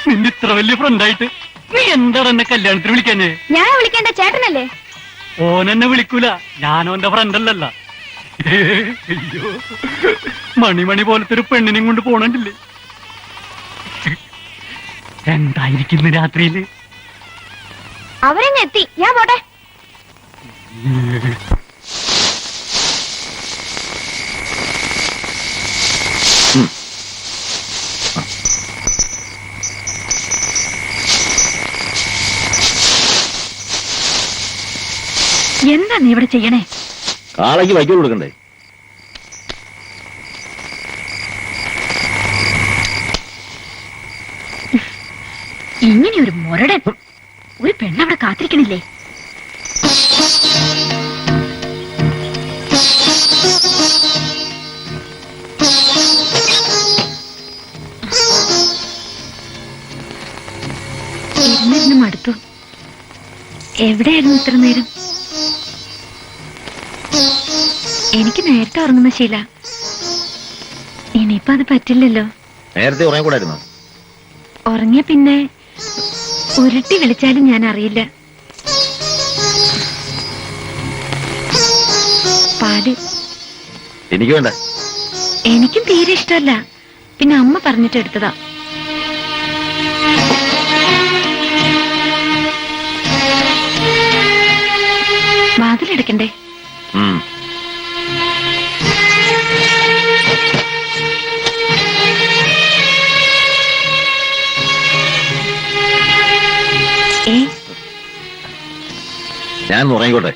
നിന്റെ ഇത്ര വലിയ ഫ്രണ്ടായിട്ട് നീ എന്താണ് എന്നെ കല്യാണത്തിന് വിളിക്കാഞ്ഞേ? ഞാൻ വിളിക്കേണ്ട ചേട്ടനല്ലേ? ഓനെന്നെ വിളിക്കൂല, ഞാനോന്റെ ഫ്രണ്ടല്ലല്ല. അയ്യോ, മണിമണി പോലത്തെ ഒരു പെണ്ണിനെയും കൊണ്ട് പോണണ്ടില്ലേ? എന്തായിരിക്കുന്നു രാത്രിയില്? അവരെന്നെ എത്തി, ഞാൻ പോട്ടെ. എന്താ നീ ഇവിടെ ചെയ്യണേ? കാളയ്ക്ക് വൈക്കോൽ കൊടുക്കണ്ടേ? ഇങ്ങനെ ഒരു മുരടൻ ഒരു പെണ്ണവിടെ കാത്തിരിക്കണില്ലേ? ഇരുന്നിരുന്ന് മടുത്തു. എവിടെയായിരുന്നു ഇത്ര നേരം? എനിക്ക് നേരത്തെ ഉറങ്ങുന്ന ശീല. ഇനിയിപ്പോ അത് പറ്റില്ലല്ലോ. നേരത്തെ ഉറങ്ങിക്കൂടായിരുന്നോ? ഉറങ്ങിയ പിന്നെ ഉരുട്ടി വിളിച്ചാലും ഞാൻ അറിയില്ല. പാല് എനിക്ക് വേണ്ട. എനിക്കും തീരെ ഇഷ്ടമല്ല. പിന്നെ അമ്മ പറഞ്ഞിട്ട് എടുത്തതാ. വാതിലടക്കണ്ടേ? ഞാൻ ഉറങ്ങിക്കോട്ടെ.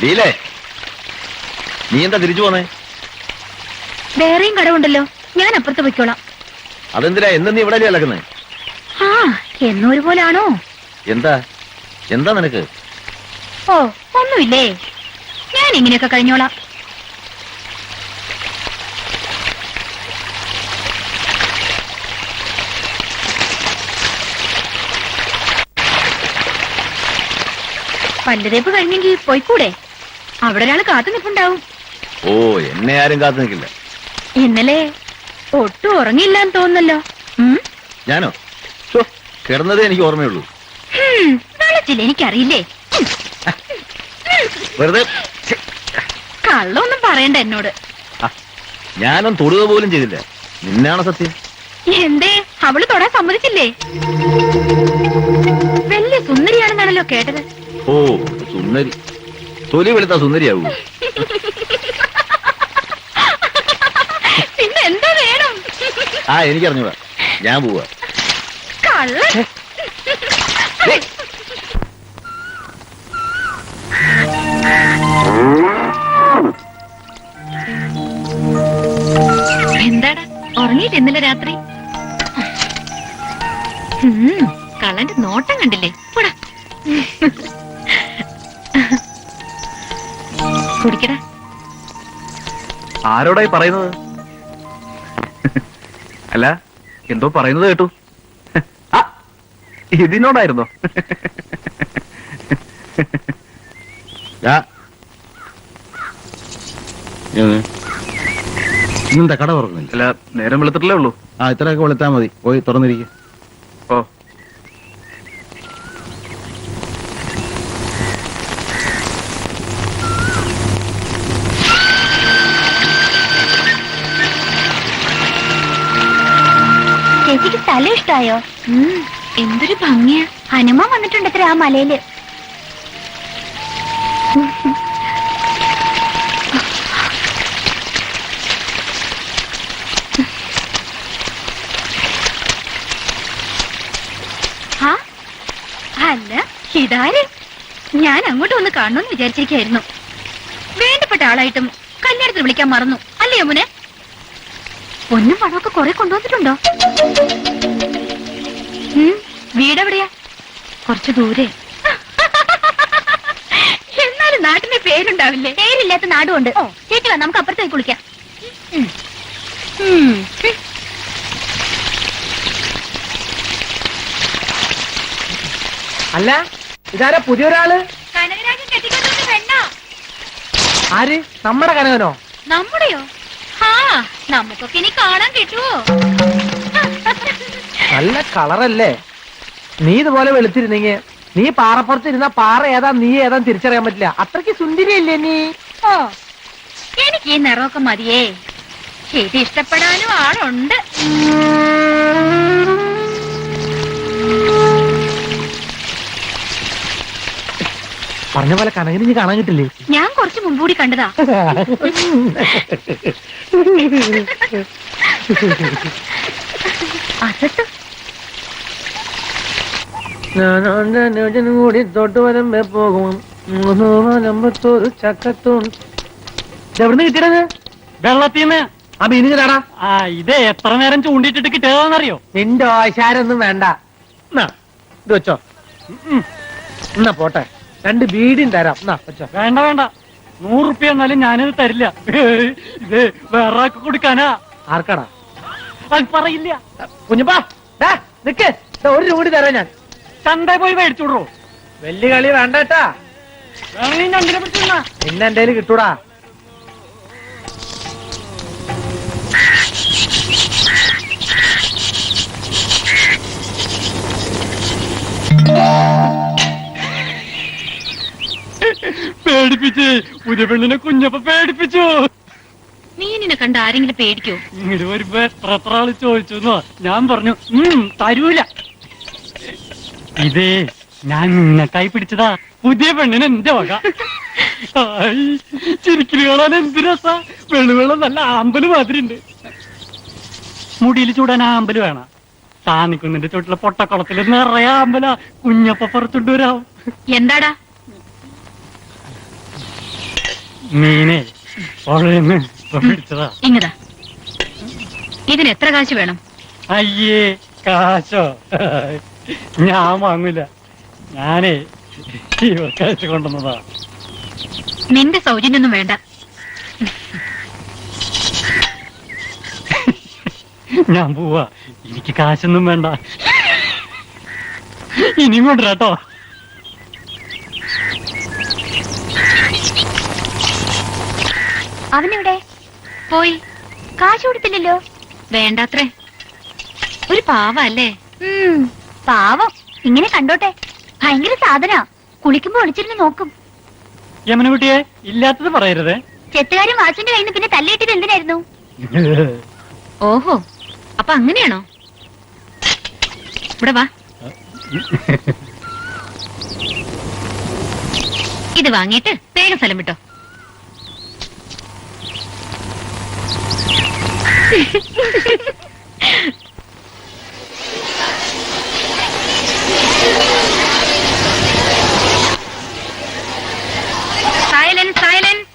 ലീലേ, നീ എന്താ തിരിച്ചു പോന്നേ? വേറെയും കടവുണ്ടല്ലോ, ഞാൻ അപ്പുറത്ത് പോയിക്കോളാം. അതെന്തിനാ എന്നും നീ ഇവിടെ അലക്കുന്നേ? ആ, എന്നൊരു പോലാണോ? എന്താ എന്താ നിനക്ക്? ഓ, ഒന്നുമില്ലേ, ഞാൻ ഇങ്ങനെയൊക്കെ കഴിഞ്ഞോളാം. പല്ലുതേപ്പ് കഴിഞ്ഞെങ്കിൽ പോയിക്കൂടെ? അവിടെ ഒരാൾ കാത്തു നിൽപ്പുണ്ടാവും. ഓ, എന്നെ ആരും കാത്തു നിൽക്കില്ല. ഇന്നലെ ഒട്ടും ഉറങ്ങിയില്ലാന്ന് തോന്നുന്നല്ലോ. ഞാനോ? കിടന്നതേ എനിക്ക് ഓർമ്മയുള്ളൂ. വെള്ളച്ചില്ല, എനിക്കറിയില്ലേ. വെറുതെ കള്ളൊന്നും പറയണ്ട എന്നോട്. ഞാനും തൊടുക പോലും ചെയ്തില്ല. നിന്നാണ് സത്യം. എന്തേ, അവള് തൊടാൻ സമ്മതിച്ചില്ലേ? വലിയ സുന്ദരിയാണെന്നാണല്ലോ കേട്ടത്. ഓ, സുന്ദരി. തൊലി വെളുത്ത സുന്ദരിയാവൂ. പിന്നെ എന്താ വേണം? ആ, എനിക്കറിഞ്ഞൂടാ. ഞാൻ പോവാ. കള്ളൻ. എന്താണ് ഉറങ്ങിയിട്ട് ഇന്നലെ രാത്രി? കള്ളന്റെ നോട്ടം കണ്ടില്ലേ? പോടാ, കുടിക്കടാ. ആരോടായി പറയുന്നത്? അല്ല, എന്തോ പറയുന്നത് കേട്ടു. ഇതിനോടായിരുന്നോ? ഇന്നെന്താ കട തുറക്കുന്നില്ല? അല്ല, നേരം വെളുത്തിട്ടല്ലേ ഉള്ളൂ. ആ, ഇത്രയൊക്കെ വെളുത്താ മതി. പോയി തുറന്നിരിക്കും. ഓ, ചേച്ചിക്ക് സ്ഥലം ഇഷ്ടായോ? എന്തൊരു ഭംഗിയാ. ഹനുമാൻ വന്നിട്ടുണ്ട് അത്ര ആ മലയില്. അല്ല, ഇതാര്? ഞാൻ അങ്ങോട്ട് വന്ന് കാണണമെന്ന് വിചാരിച്ചിരിക്കായിരുന്നു. വേണ്ടപ്പെട്ട ആളായിട്ടും കല്യാണത്തിന് വിളിക്കാൻ മറന്നു അല്ലേ യമുനെ? പൊന്നും പണമൊക്കെ കുറെ കൊണ്ടുവന്നിട്ടുണ്ടോ? വീടെവിടെയാ? കുറച്ച് ദൂരെ. എന്നാലും നാട്ടിന്റെ പേരുണ്ടാവില്ലേ? പേരില്ലാത്ത നാടുകൊണ്ട്. ചേച്ചി വാ, നമുക്ക് അപ്പുറത്ത് പോയി കുളിക്കാം. അല്ല, ഇതാരാ പുതിയൊരാള്? കനകരാജൻ കെട്ടിക്കൊണ്ടു പെണ്ണോ? ആര്? നമ്മുടെ കനകനോ? നമ്മുടെയോ? ആ, നമുക്കൊക്കെ ഇനി കാണാൻ കിട്ടുവോ? നല്ല കളറല്ലേ? നീ ഇതുപോലെ വെളുത്തിരുന്നെങ്കി നീ പാറപ്പുറത്ത് ഇരുന്ന പാറ ഏതാ നീ ഏതാ തിരിച്ചറിയാൻ പറ്റില്ല. അത്രയ്ക്ക് സുന്ദരിയല്ലേ നീ? ഓ, എനിക്ക് ഈ നിറമൊക്കെ മതിയേ. ശരി, ഇഷ്ടപ്പെടാനും ആളുണ്ട്. പറഞ്ഞ പോലെ കനകന് നീ കാണാൻ കിട്ടില്ലേ? ഞാൻ കുറച്ച് മുമ്പൂടി കണ്ടതാ. അസത്ത് കൂടി തൊട്ട് വരമ്പേ പോകും ചക്കത്തും. എവിടുന്ന് കിട്ടിയത്? വെള്ളത്തിന്ന്. ആ മീന് കേടാ. ആ, ഇത് എത്ര നേരം ചൂണ്ടിട്ടിട്ട് കിട്ടിയതാണെന്നറിയോ? നിന്റെ ആശാരൊന്നും വേണ്ട. എന്നാ ഇത് വെച്ചോ. എന്നാ പോട്ടെ, 2 ബീഡിയും തരാം. എന്നാ വെച്ചോ. വേണ്ട വേണ്ട, 100 റുപ്യ എന്നാലും ഞാനിത് തരില്ല. ഇത് വേറെ ആൾക്ക് കൊടുക്കാനാ. ആർക്കടാ? അത് പറയില്ല. കുഞ്ഞപ്പാ നിക്ക്, 1 രൂപ കൂടി തരാം ഞാൻ. ചന്തയിൽ പോയി മേടിച്ചോടോ. വലിയ കളി വേണ്ടട്ടാ. വേണമെങ്കിൽ ഞണ്ടിനെ പിടിച്ചിരുന്ന പിന്നെ എന്റെ കയ്യിൽ കിട്ടൂടാ. പേടിപ്പിച്ച് പുതിയ പെണ്ണിനെ കുഞ്ഞപ്പ പേടിപ്പിച്ചു. മീനിനെ കണ്ട് ആരെങ്കിലും പേടിക്കോ? ഇങ്ങോട്ട് വരുമ്പോ എത്ര ആള് ചോദിച്ചു. ഞാൻ പറഞ്ഞു തരൂല. ഇതേ ഞാൻ നിന്നക്കായി പിടിച്ചതാ. പുതിയ പെണ്ണിന് എന്റെ വക. ചിരിക്കല് കാണാൻ എന്ത് രസ. വെള്ളുവെള്ളം നല്ല ആമ്പല് മാതിരി ഉണ്ട്. മുടിയിൽ ചൂടാൻ ആമ്പല് വേണം. താനിക്കുന്നിന്റെ ചോട്ടിലെ പൊട്ടക്കുളത്തില് നിറയെ ആമ്പല. കുഞ്ഞപ്പ പുറത്തുണ്ട് വരാം. എന്താടാ? മീനെ പുഴയെന്ന് പിടിച്ചതാ. ഇങ്ങതാ. ഇതിന് എത്ര കാശ് വേണം? അയ്യേ, കാശോ? ഞാൻ വാങ്ങൂല. ഞാനേ കാശ് കൊണ്ടുവന്നതാ. നിന്റെ സൗജന്യൊന്നും വേണ്ട. ഞാൻ പോവാ. എനിക്ക് കാശൊന്നും വേണ്ട. ഇനിയും കൊണ്ടുവരാട്ടോ. അവനെവിടെ പോയി? കാശ് കൊടുത്തില്ലല്ലോ. വേണ്ടാത്രേ. ഒരു പാവല്ലേ? പാവം. ഇങ്ങനെ കണ്ടോട്ടെ. ഭയങ്കര സാധന. കുളിക്കുമ്പോ ഒളിച്ചിരുന്ന് നോക്കും. യമന കുട്ടിയെ ഇല്ലാത്തത് പറയരുത്. ചെത്തുകാരും വാസുവിന്റെ കയ്യിൽ നിന്ന് പിന്നെ തല്ലിയിട്ടത് എന്തിനായിരുന്നു? ഓഹോ, അപ്പൊ അങ്ങനെയാണോ? ഇവിടെ വാ. ഇത് വാങ്ങിയിട്ട് വേഗം സ്ഥലം വിട്ടോ. Silence, silence.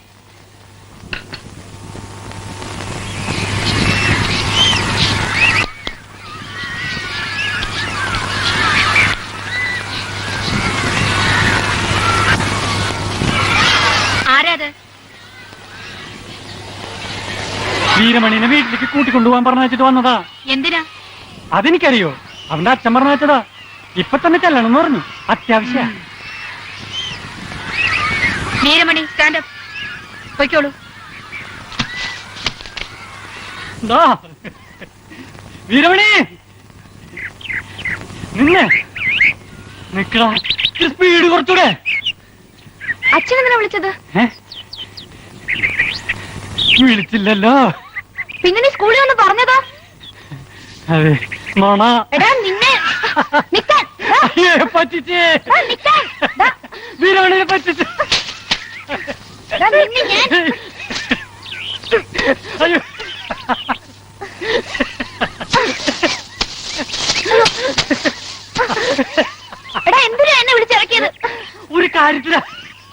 ആരാത്? വീരമണിനെ വീട്ടിലേക്ക് കൂട്ടിക്കൊണ്ടുപോകാൻ പറഞ്ഞു വെച്ചിട്ട് വന്നതാ. എന്തിനാ? അതെനിക്കറിയോ. അവന്റെ അച്ഛൻ പറഞ്ഞു വെച്ചതാ. ഇപ്പൊ തന്നെ ചെല്ലണം എന്ന് പറഞ്ഞു. അത്യാവശ്യ. വീരമണി, സ്റ്റാൻഡപ്പ്. പൊയ്ക്കോളൂ. വീരമണി നിന്നെ നിക്കടാ. സ്പീഡ് കുറച്ചൂടെ. അച്ഛൻ എന്തിനാ വിളിച്ചത്? വിളിച്ചില്ലല്ലോ. പിന്നെ നീ സ്കൂളിൽ വന്ന് പറഞ്ഞതോ? അതെ, നോണ. എടാ നിന്നെ നിക്കാൻ. പറ്റിച്ചേ. നിക്കാൻ. വീരമണിയെ പറ്റിച്ച്. നിന്നെ ഞാൻ. അയ്യോ. എടാ എന്തിനാ എന്നെ വിളിച്ചിറക്കിയത്? ഒരു കാര്യത്തില.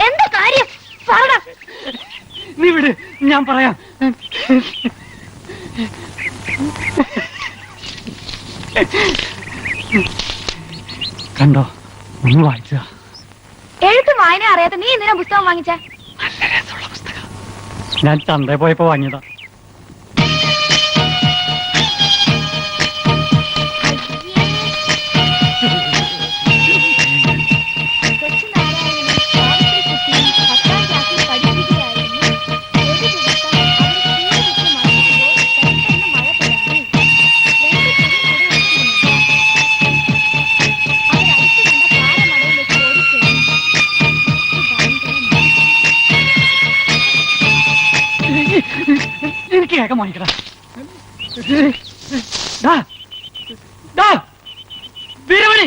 എന്താ കാര്യം? പറടാ. നീ വിട്, ഞാൻ പറയാം. കണ്ടോ ഒന്ന് വായിച്ച എഴുത്തും വായന അറിയാത്ത നീ എന്തിനാ പുസ്തകം വാങ്ങിച്ച? ഞാൻ ചന്തയിൽ പോയപ്പോ വാങ്ങിയതാ. എനിക്ക് കേൾക്കാൻ വാങ്ങിക്കടാ. വീരമണി